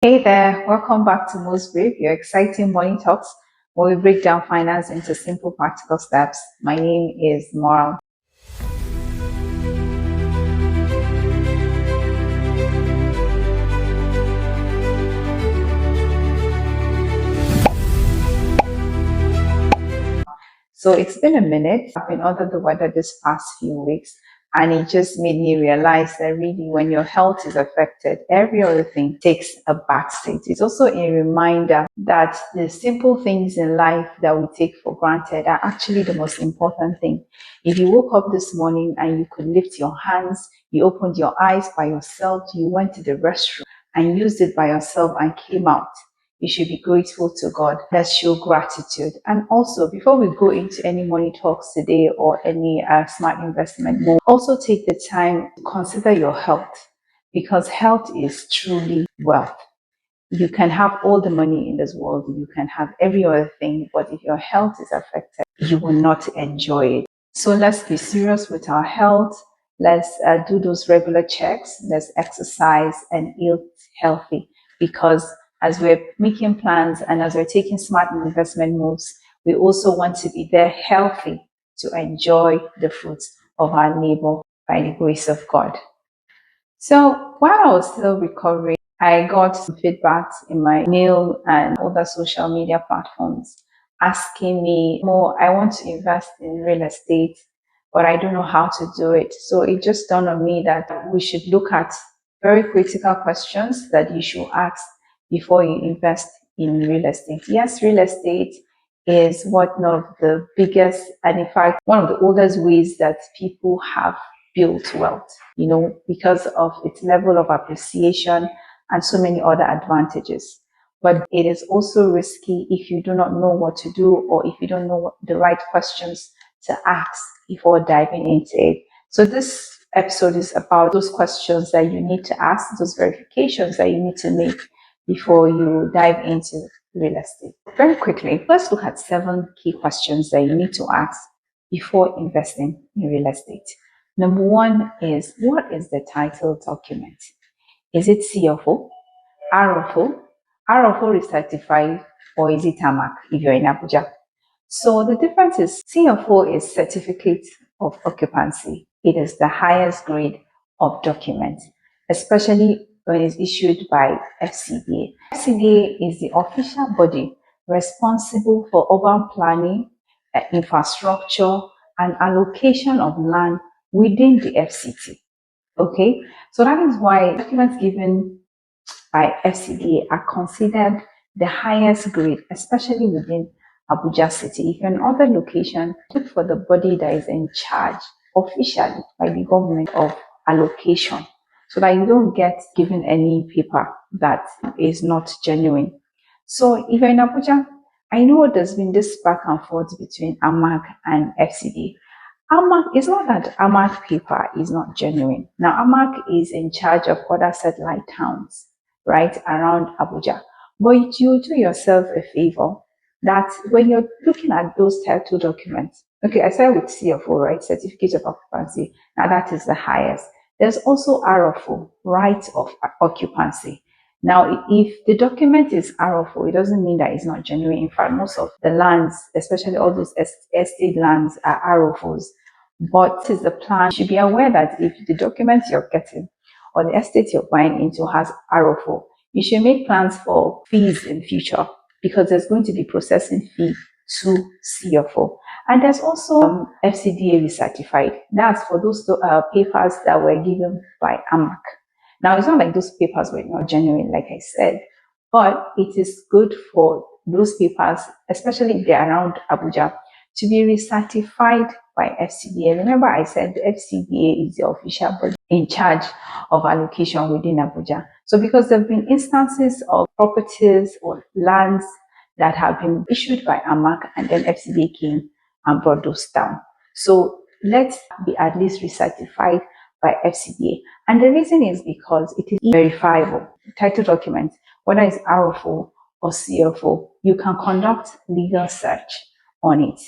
Hey there, welcome back to Most Brief, your exciting morning talks where we break down finance into simple practical steps. My name is Moral. So it's been a minute. I've been under the weather this past few weeks, and it just made me realize that really when your health is affected, every other thing takes a backseat. It's also a reminder that the simple things in life that we take for granted are actually the most important thing. If you woke up this morning and you could lift your hands, you opened your eyes by yourself, you went to the restroom and used it by yourself and came out, you should be grateful to God. Let's show gratitude. And also, before we go into any money talks today or any smart investment move, also take the time to consider your health, because health is truly wealth. You can have all the money in this world, you can have every other thing, but if your health is affected, you will not enjoy it. So let's be serious with our health. Let's do those regular checks. Let's exercise and eat healthy, because as we're making plans and as we're taking smart investment moves, we also want to be there healthy to enjoy the fruits of our labor by the grace of God. So while I was still recovering, I got some feedback in my mail and other social media platforms asking me more. I want to invest in real estate, but I don't know how to do it. So it just dawned on me that we should look at very critical questions that you should ask before you invest in real estate. Yes, real estate is one of the biggest and in fact one of the oldest ways that people have built wealth, because of its level of appreciation and so many other advantages. But it is also risky if you do not know what to do or if you don't know what the right questions to ask before diving into it. So this episode is about those questions that you need to ask, those verifications that you need to make before you dive into real estate. Very quickly, let's look at 7 key questions that you need to ask before investing in real estate. Number 1 is, what is the title document? Is it CFO, RFO, RFO is certified, or is it TAMAC if you're in Abuja? So the difference is CFO is Certificate of Occupancy. It is the highest grade of document, especially when it's issued by FCDA. FCDA is the official body responsible for urban planning, infrastructure, and allocation of land within the FCT. Okay, so that is why documents given by FCDA are considered the highest grade, especially within Abuja City. If you're in other location, look for the body that is in charge officially by the government of allocation, so that you don't get given any paper that is not genuine. So if you're in Abuja, I know there's been this back and forth between AMAC and FCDA. AMAC, it's not that AMAC paper is not genuine. Now, AMAC is in charge of other satellite towns, right, around Abuja. But you do yourself a favor that when you're looking at those title documents, okay, I started with CFO, right, Certificate of Occupancy. Now that is the highest. There's also RFO, Right of Occupancy. Now, if the document is RFO, it doesn't mean that it's not genuine. In fact, most of the lands, especially all those estate lands, are RFOs. But is the plan, you should be aware that if the document you're getting or the estate you're buying into has RFO, you should make plans for fees in future, because there's going to be processing fee to CFO. And there's also FCDA recertified. That's for those papers that were given by AMAC. Now, it's not like those papers were not genuine, like I said, but it is good for those papers, especially if they're around Abuja, to be recertified by FCDA. Remember, I said the FCDA is the official body in charge of allocation within Abuja. So because there have been instances of properties or lands that have been issued by AMAC and then FCDA came and brought those down. So let's be at least recertified by FCDA. And the reason is because it is verifiable. Title document, whether it's RFO or CFO, you can conduct legal search on it.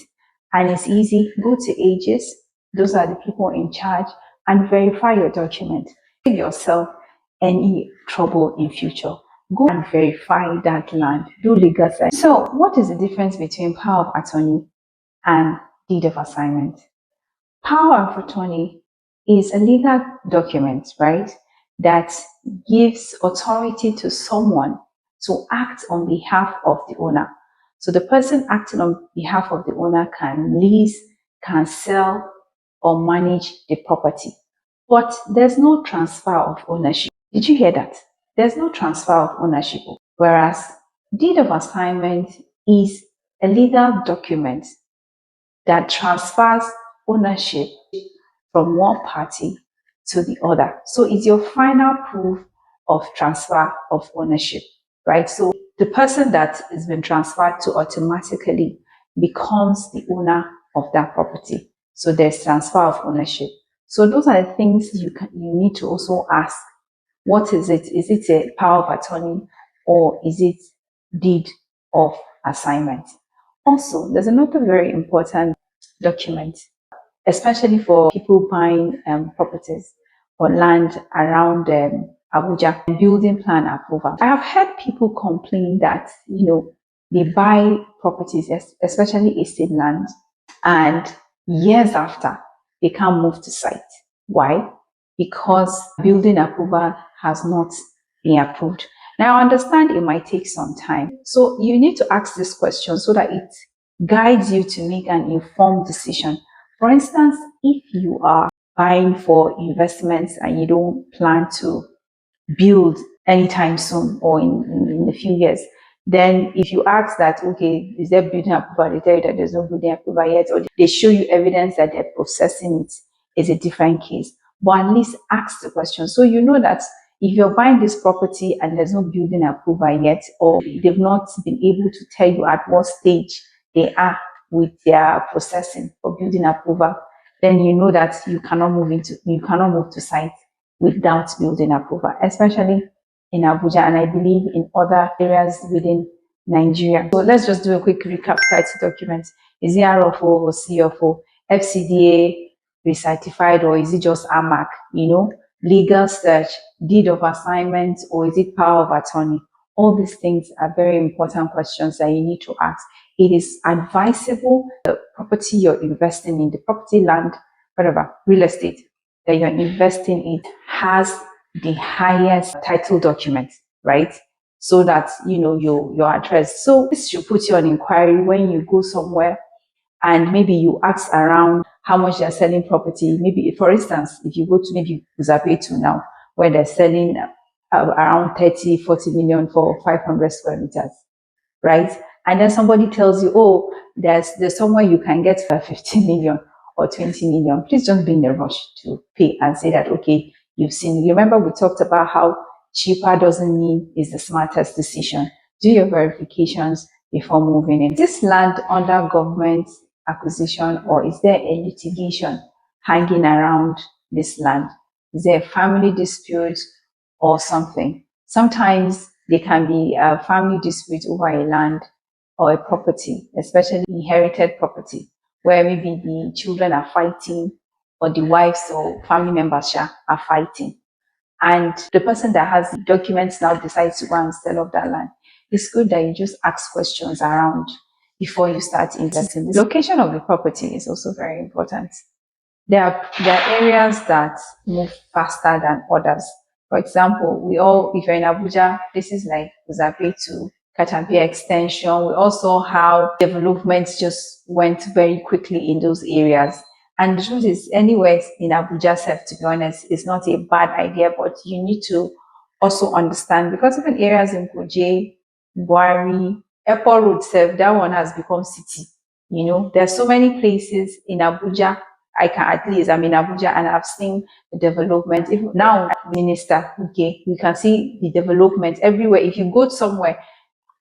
And it's easy. Go to Aegis, those are the people in charge, and verify your document. Save yourself any trouble in future. go and verify that land, do legal search. So what is the difference between power of attorney and deed of assignment? Power of attorney is a legal document, right, that gives authority to someone to act on behalf of the owner. So the person acting on behalf of the owner can lease, can sell, or manage the property. But there's no transfer of ownership. Did you hear that? There's no transfer of ownership. Whereas deed of assignment is a legal document that transfers ownership from one party to the other. So it's your final proof of transfer of ownership, right? So the person that has been transferred to automatically becomes the owner of that property. So there's transfer of ownership. So those are the things you need to also ask. What is it? Is it a power of attorney or is it deed of assignment? Also, there's another very important document, especially for people buying properties or land around Abuja, building plan approval. I have heard people complain that, they buy properties, especially estate land, and years after, they can't move to site. Why? Because building approval has not been approved. Now, I understand it might take some time. So you need to ask this question so that it guides you to make an informed decision. For instance, if you are buying for investments and you don't plan to build anytime soon or in a few years, then if you ask that, okay, is there building approval, they tell you that there's no building approval yet, or they show you evidence that they're processing it, is a different case. But at least ask the question. So you know that if you're buying this property and there's no building approval yet, or they've not been able to tell you at what stage they are with their processing for building approval, then you know that you cannot move to site without building approval, especially in Abuja, and I believe in other areas within Nigeria. So let's just do a quick recap. Title documents. Is it RFO or CFO? FCDA recertified, or is it just AMAC? Legal search, deed of assignment, or is it power of attorney? All these things are very important questions that you need to ask. It is advisable the property you're investing in, the property, land, whatever, real estate that you're investing in has the highest title document, right? So that your address. So this should put you on inquiry when you go somewhere and maybe you ask around how much they're selling property. Maybe, for instance, if you go to maybe Zapetu now, where they're selling around 30, 40 million for 500 square meters, right? And then somebody tells you, oh, there's somewhere you can get for 15 million or 20 million. Please don't be in a rush to pay and say that, okay, you've seen. Remember, we talked about how cheaper doesn't mean is the smartest decision. Do your verifications before moving in. Is this land under government acquisition, or is there a litigation hanging around this land? Is there a family dispute or something? Sometimes there can be a family dispute over a land or a property, especially inherited property, where maybe the children are fighting or the wives or family members are fighting. And the person that has the documents now decides to go and sell off that land. It's good that you just ask questions around before you start investing. The location of the property is also very important. There are areas that move faster than others. For example, if you're in Abuja, places like Zapetu, Katampia Extension, we also have developments just went very quickly in those areas. And the truth is, anywhere in Abuja, to be honest, is not a bad idea, but you need to also understand, because even areas in Kuje, Buari, Airport Road, that one has become city. There's so many places in Abuja. I'm in Abuja and I've seen the development. If now, Minister, okay, we can see the development everywhere. If you go somewhere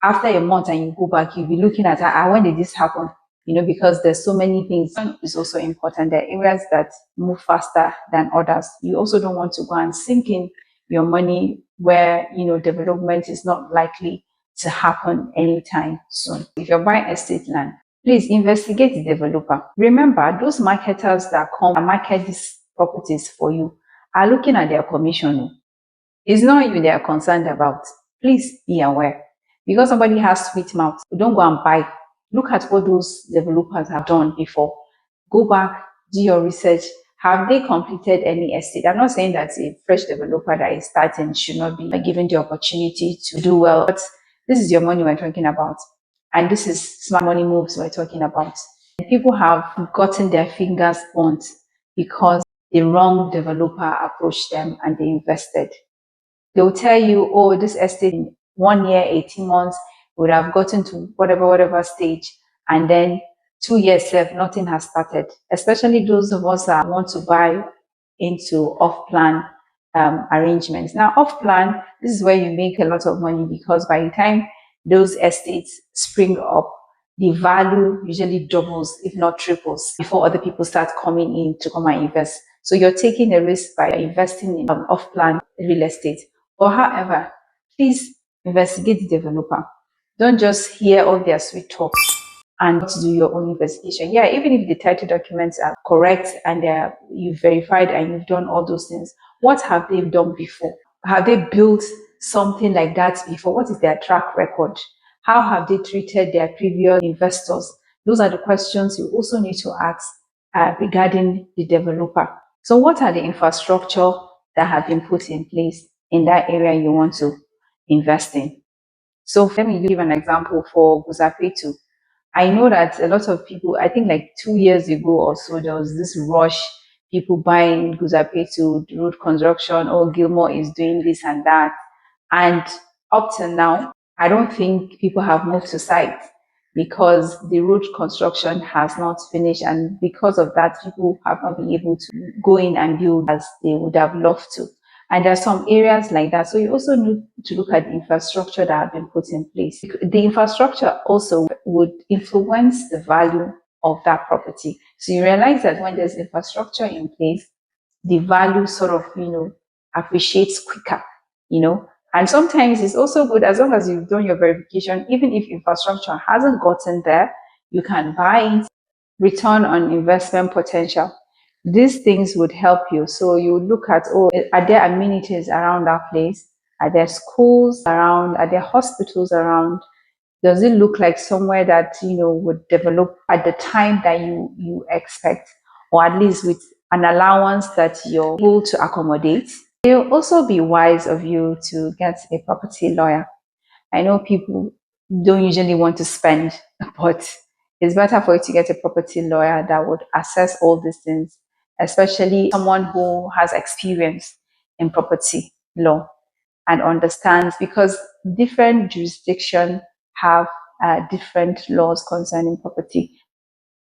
after a month and you go back, you'll be looking at when did this happen? Because there's so many things. It's also important. There are areas that move faster than others. You also don't want to go and sink in your money where development is not likely to happen anytime soon. If you're buying estate land, please investigate the developer. Remember, those marketers that come and market these properties for you are looking at their commission. It's not you they are concerned about. Please be aware. Because somebody has sweet mouth, don't go and buy. Look at what those developers have done before. Go back, do your research. Have they completed any estate? I'm not saying that a fresh developer that is starting should not be given the opportunity to do well, but this is your money we're talking about. And this is smart money moves we're talking about. And people have gotten their fingers burnt because the wrong developer approached them and they invested. They'll tell you, oh, this estate in 1 year, 18 months would have gotten to whatever stage. And then 2 years left, nothing has started. Especially those of us that want to buy into off-plan arrangements. Now, off-plan, this is where you make a lot of money because by the time those estates spring up, the value usually doubles, if not triples, before other people start coming in to come and invest. So you're taking a risk by investing in off-plan real estate. Or however, please investigate the developer. Don't just hear all their sweet talks and do your own investigation. Yeah, even if the title documents are correct and you've verified and you've done all those things, what have they done before? Have they built something like that before? What is their track record? How have they treated their previous investors? Those are the questions you also need to ask regarding the developer. So what are the infrastructure that have been put in place in that area you want to invest in? So let me give an example for Guzapetu. I know that a lot of people, I think like 2 years ago or so, there was this rush, people buying Guzapetu, road construction, oh, Gilmore is doing this and that. And up till now, I don't think people have moved to site because the road construction has not finished. And because of that, people have not been able to go in and build as they would have loved to. And there are some areas like that. So you also need to look at the infrastructure that have been put in place. The infrastructure also would influence the value of that property. So you realize that when there's infrastructure in place, the value sort of, appreciates quicker, And sometimes it's also good as long as you've done your verification, even if infrastructure hasn't gotten there, you can buy it, return on investment potential. These things would help you. So you would look at, oh, are there amenities around that place? Are there schools around? Are there hospitals around? Does it look like somewhere that, would develop at the time that you expect, or at least with an allowance that you're able to accommodate? It will also be wise of you to get a property lawyer. I know people don't usually want to spend, but it's better for you to get a property lawyer that would assess all these things, especially someone who has experience in property law and understands, because different jurisdictions have different laws concerning property.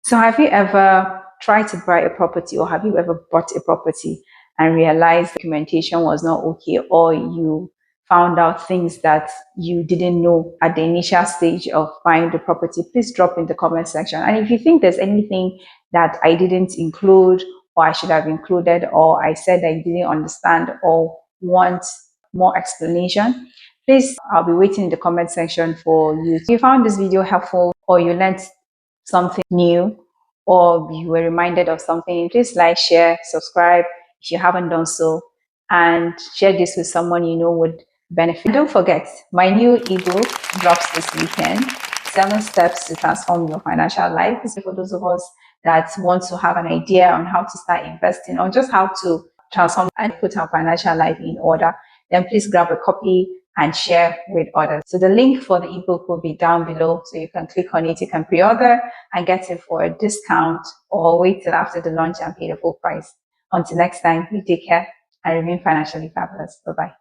So have you ever tried to buy a property, or have you ever bought a property and realized the documentation was not okay, or you found out things that you didn't know at the initial stage of buying the property? Please drop in the comment section. And if you think there's anything that I didn't include, or I should have included, or I said I didn't understand or want more explanation, please, I'll be waiting in the comment section for you. If you found this video helpful, or you learned something new, or you were reminded of something, please like, share, subscribe if you haven't done so, and share this with someone you know would benefit. And don't forget, my new ebook drops this weekend, 7 Steps to Transform Your Financial Life. This is for those of us that want to have an idea on how to start investing, or just how to transform and put our financial life in order. Then please grab a copy and share with others. So the link for the ebook will be down below, so you can click on it. You can pre-order and get it for a discount, or wait till after the launch and pay the full price. Until next time, you take care and remain financially fabulous. Bye-bye.